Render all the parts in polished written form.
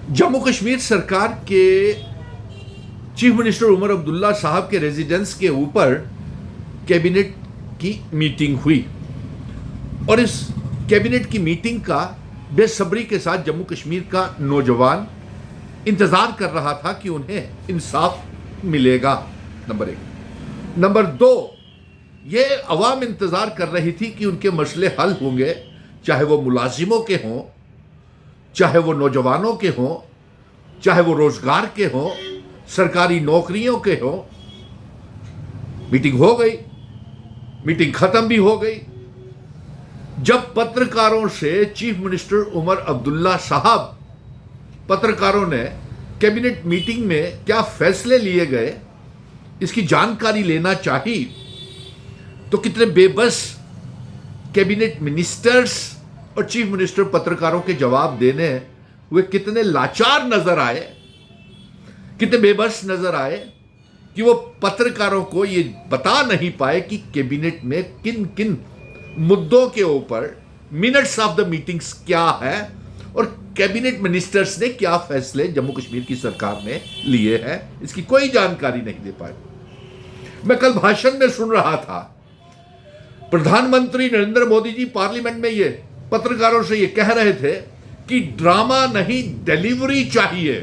जम्मू कश्मीर सरकार के chief minister Omar Abdullah साहब के रेजिडेंस के ऊपर कैबिनेट की मीटिंग हुई और इस कैबिनेट की मीटिंग का बेसब्री के साथ जम्मू कश्मीर का नौजवान इंतजार कर रहा था कि उन्हें इंसाफ मिलेगा। नंबर एक। नंबर दो, ये अवाम इंतजार कर रही थी कि उनके मसले हल होंगे, चाहे वो मुलाजिमों के हों, चाहे वो नौजवानों के हों, चाहे वो रोजगार के हों, सरकारी नौकरियों के हों। मीटिंग हो गई, मीटिंग खत्म भी हो गई। जब पत्रकारों से चीफ मिनिस्टर उमर अब्दुल्ला साहब, पत्रकारों ने कैबिनेट मीटिंग में क्या फैसले लिए गए इसकी जानकारी लेना चाहिए, तो कितने बेबस कैबिनेट मिनिस्टर्स और चीफ मिनिस्टर पत्रकारों के जवाब देने हुए कितने लाचार नजर आए, कितने बेबस नजर आए कि वो पत्रकारों को ये बता नहीं पाए कि कैबिनेट में किन किन मुद्दों के ऊपर मिनट्स ऑफ द मीटिंग्स क्या है और कैबिनेट मिनिस्टर्स ने क्या फैसले जम्मू कश्मीर की सरकार ने लिए हैं, इसकी कोई जानकारी नहीं दे पाए। मैं कल भाषण में सुन रहा था, प्रधानमंत्री नरेंद्र मोदी जी पार्लियामेंट में ये पत्रकारों से ये कह रहे थे कि ड्रामा नहीं डिलीवरी चाहिए,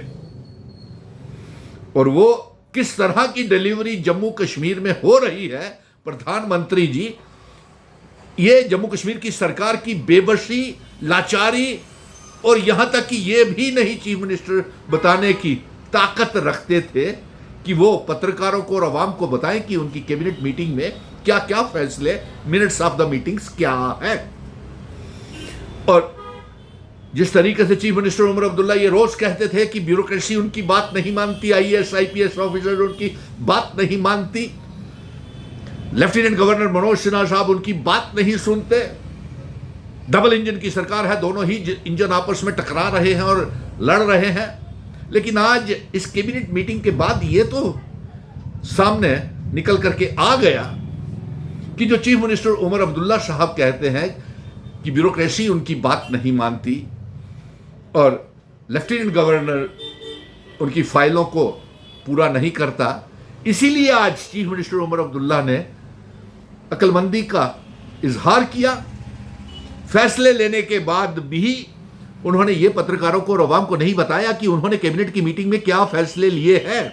और वो किस तरह की डिलीवरी जम्मू कश्मीर में हो रही है। प्रधानमंत्री जी ये जम्मू कश्मीर की सरकार की बेबसी, लाचारी और यहां तक कि ये भी नहीं चीफ मिनिस्टर बताने की ताकत रखते थे कि वो पत्रकारों को और आवाम को बताएं कि उनकी कैबिनेट मीटिंग में क्या क्या फैसले, मिनट्स ऑफ द मीटिंग्स क्या है। और जिस तरीके से चीफ मिनिस्टर उमर अब्दुल्ला ये रोज कहते थे कि ब्यूरोक्रेसी उनकी बात नहीं मानती, आईएएस आईपीएस ऑफिसर उनकी बात नहीं मानती, लेफ्टिनेंट गवर्नर मनोज सिन्हा साहब उनकी बात नहीं सुनते, डबल इंजन की सरकार है, दोनों ही इंजन आपस में टकरा रहे हैं और लड़ रहे हैं। लेकिन आज इस कैबिनेट मीटिंग के बाद ये तो सामने निकल करके आ गया कि जो चीफ मिनिस्टर उमर अब्दुल्ला साहब कहते हैं कि ब्यूरोक्रेसी उनकी बात नहीं मानती और लेफ्टिनेंट गवर्नर उनकी फाइलों को पूरा नहीं करता, इसीलिए आज चीफ मिनिस्टर उमर अब्दुल्ला ने अक्लमंदी का इजहार किया। फैसले लेने के बाद भी उन्होंने ये पत्रकारों को और अवाम को नहीं बताया कि उन्होंने कैबिनेट की मीटिंग में क्या फैसले लिए हैं,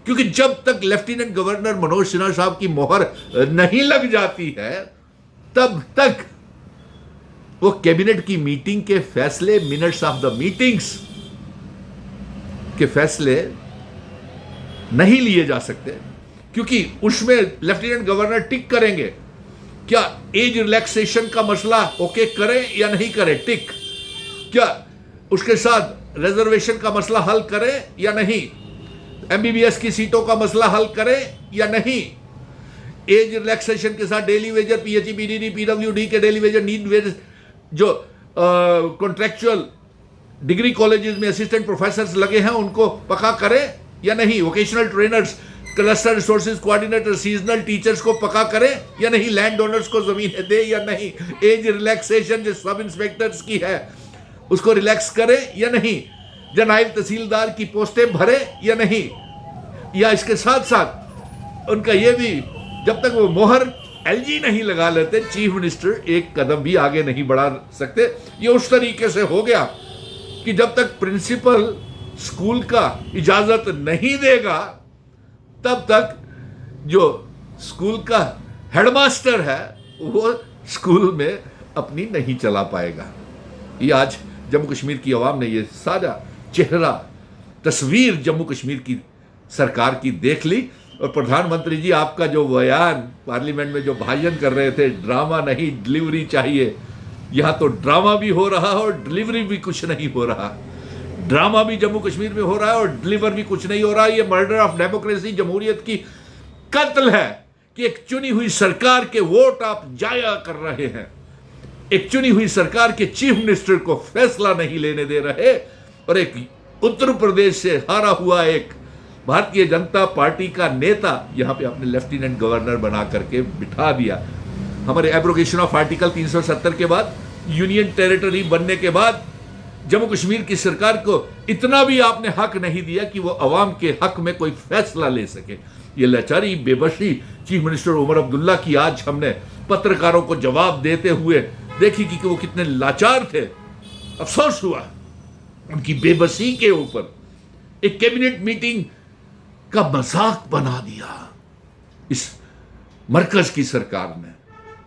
क्योंकि जब तक लेफ्टिनेंट गवर्नर मनोज सिन्हा साहब की मोहर नहीं लग जाती है तब तक वो कैबिनेट की मीटिंग के फैसले, मिनट्स ऑफ द मीटिंग्स के फैसले नहीं लिए जा सकते, क्योंकि उसमें लेफ्टिनेंट गवर्नर टिक करेंगे क्या एज रिलैक्सेशन का मसला ओके करें या नहीं करें, टिक, क्या उसके साथ रिजर्वेशन का मसला हल करें या नहीं, एमबीबीएस की सीटों का मसला हल करें या नहीं, एज रिलैक्सेशन के साथ daily Vaser, PHE, PDD, PWD के डेली वेजर, नीड वेज, जो कॉन्ट्रेक्चुअल डिग्री कॉलेजेस में असिस्टेंट प्रोफेसर्स लगे हैं उनको पक्का करें या नहीं, vocational trainers, cluster resources coordinator, seasonal teachers को पक्का करें या नहीं, लैंड ओनर्स को जमीनें दे या नहीं, एज रिलैक्सेशन जो सब इंस्पेक्टर्स की है उसको रिलैक्स करें या नहीं, या नायब तहसीलदार की पोस्टें भरे या नहीं, या इसके साथ साथ उनका ये भी, जब तक वो मोहर एलजी नहीं लगा लेते चीफ मिनिस्टर एक कदम भी आगे नहीं बढ़ा सकते। ये उस तरीके से हो गया कि जब तक प्रिंसिपल स्कूल का इजाजत नहीं देगा तब तक जो स्कूल का हेडमास्टर है वो स्कूल में अपनी नहीं चला पाएगा। ये आज जम्मू कश्मीर की आवाम ने ये सारा चेहरा, तस्वीर जम्मू कश्मीर की सरकार की देख ली। और प्रधानमंत्री जी आपका जो बयान पार्लियामेंट में जो भाषण कर रहे थे, ड्रामा नहीं डिलीवरी चाहिए, यहाँ तो ड्रामा भी हो रहा है और डिलीवरी भी कुछ नहीं हो रहा। ड्रामा भी जम्मू कश्मीर में हो रहा है और डिलीवर भी कुछ नहीं हो रहा। ये मर्डर ऑफ डेमोक्रेसी, जमहूरियत की कत्ल है कि एक चुनी हुई सरकार के वोट आप जाया कर रहे हैं, एक चुनी हुई सरकार के चीफ मिनिस्टर को फैसला नहीं लेने दे रहे, और एक उत्तर प्रदेश से हारा हुआ एक भारतीय जनता पार्टी का नेता यहां पे अपने लेफ्टिनेंट गवर्नर बना करके बिठा दिया। हमारे एब्रोगेशन ऑफ आर्टिकल 370 के बाद, यूनियन टेरिटरी बनने के बाद जम्मू कश्मीर की सरकार को इतना भी आपने हक नहीं दिया कि वो अवाम के हक में कोई फैसला ले सके। ये लाचारी, बेबसी चीफ मिनिस्टर उमर अब्दुल्ला की आज हमने पत्रकारों को जवाब देते हुए देखी कि वो कितने लाचार थे। अफसोस हुआ उनकी बेबसी के ऊपर। एक कैबिनेट मीटिंग का मजाक बना दिया इस मरकज की सरकार ने।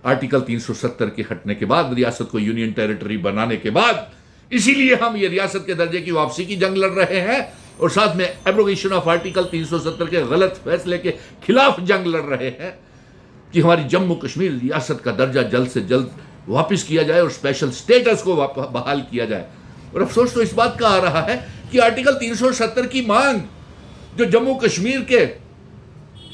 आर्टिकल 370 के हटने के बाद, रियासत को यूनियन टेरिटरी बनाने के बाद, इसीलिए हम ये रियासत के दर्जे की वापसी की जंग लड़ रहे हैं और साथ में एब्रोगेशन ऑफ आर्टिकल 370 के गलत फैसले के खिलाफ जंग लड़ रहे हैं कि हमारी जम्मू कश्मीर रियासत का दर्जा जल्द से जल्द वापस किया जाए और स्पेशल स्टेटस को बहाल किया जाए। और अफसोस तो इस बात का आ रहा है कि आर्टिकल 370 की मांग जो जम्मू कश्मीर के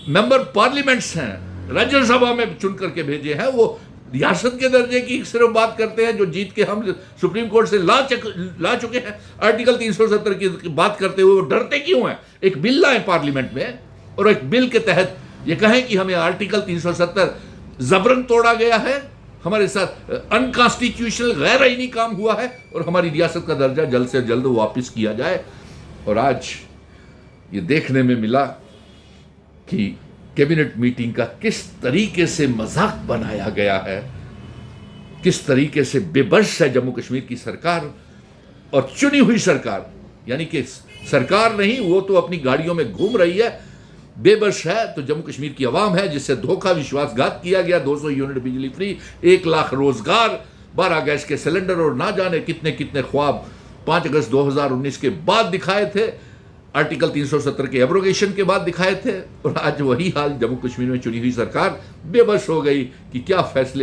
मेंबर पार्लियामेंट्स हैं, राज्यसभा में चुन करके भेजे हैं, वो रियासत के दर्जे की सिर्फ बात करते हैं, जो जीत के हम सुप्रीम कोर्ट से ला चुके हैं। आर्टिकल 370 की बात करते हुए वो डरते क्यों हैं? एक बिल लाए पार्लियामेंट में और एक बिल के तहत ये कहें कि हमें आर्टिकल 370 जबरन तोड़ा गया है, हमारे साथ अनकॉन्स्टिट्यूशनल गैर आईनी काम हुआ है और हमारी रियासत का दर्जा जल्द से जल्द वापस किया जाए। और आज ये देखने में मिला कि कैबिनेट मीटिंग का किस तरीके से मजाक बनाया गया है, किस तरीके से बेबस है जम्मू कश्मीर की सरकार और चुनी हुई सरकार। यानी कि सरकार नहीं, वो तो अपनी गाड़ियों में घूम रही है। बेबस है तो जम्मू कश्मीर की आवाम है, जिससे धोखा विश्वासघात किया गया। 200 यूनिट बिजली फ्री, 1 लाख रोजगार, 12 गैस के सिलेंडर और ना जाने कितने कितने ख्वाब 5 अगस्त 2019 के बाद दिखाए थे, आर्टिकल 370 के एब्रोगेशन के बाद दिखाए थे। और आज वही हाल, जम्मू कश्मीर में चुनी हुई सरकार बेबस हो गई कि क्या फैसले